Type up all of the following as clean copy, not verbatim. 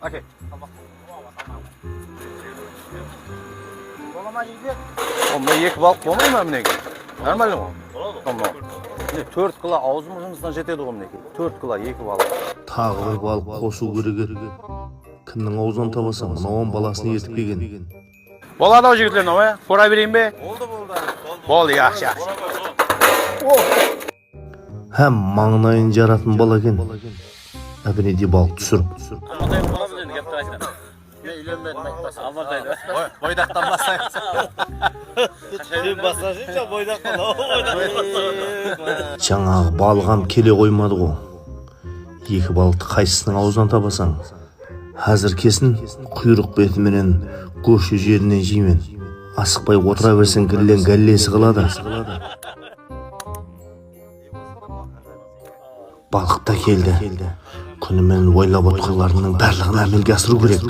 Okey. Onda екі балық болмай ма мінеке? Нормально ма? Tamam. 4 kilo ağzımızdan жетеді ғой мінеке. 4 kilo екі балық. Тағы бір балық қосу керек еді. Кімнің аузынан табасаң, мынауын баласын ертіп келген. Болады ау жігітлер, ой, қора берейін бе? Болды, yaxshi. Һәм маңнайын жаратын бала екен. Әбінеде балық түсіріп. Бойдақтан басайық. Жаңағы балғам келе қоймады ғой. Екі балықты қайсысының аузынан табасаң, қазір кесін құйрық бетіменен көші жерінен жеймен. Асықпай отыра берсең кірілен гәллесі қылады. Балық та келді. Күнімен ойлап отқыларының барлығын әмелге асыру керек.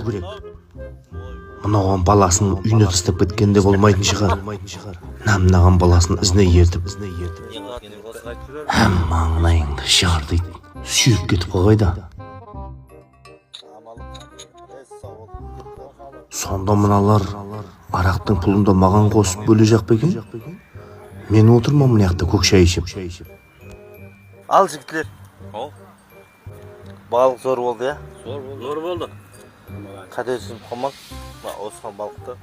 Мұнаған баласын үйіне тастап кеткенде болмайтын шығар. Намнаған баласын ізіне ертіп. Әм маңнайыңды жардайды. Сүйіп кетіп қойда. Сонда мыналар арақтың пұлында маған қосып бөле жақ бекен? Мен отырмам мұнаяқта көк шай ішіп. Ал жігітлер. Балық зор болды, я? Зор болды. Қате түсініп қалмақ. Осыған балықты.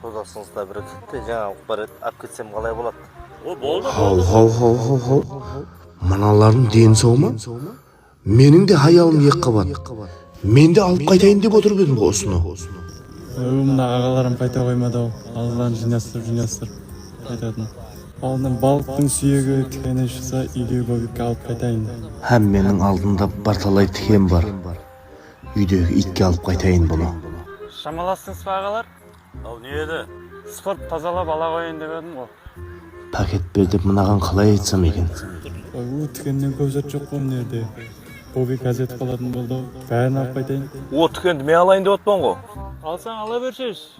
Созақсыңызда бір кетті. Жаңа ұқпарет ап кетсем қалай болады? Болды. Хау. Мыналардың дені сау ма? Менің де хаялым ек қабат. Мен де алып қайтайын деп отырып едім осыны. Мына ағаларым қайта қоймады ау. Алған жинастырып қайтатын. Алдынан балықтың сүйегі тікені шықса үйдегі бөгікке алып қайтайын. Һәм менің алдында барталай тікен бар. Үйдегі итке алып қайтайын бұны. Шамаластыңыз ба ағалар? Ау не еді? Спорт тазалап ала қойын деп едім ғой. Пакет бер деп мынаған қалай айтсам екен. Тікеннен көп зат жоқ қой мынерде. Бобик газет қалатын болды ау. Бәрін алып қайтайын. Тікенді мен алайын деп отпан ғой. Алсаң ала бершеш.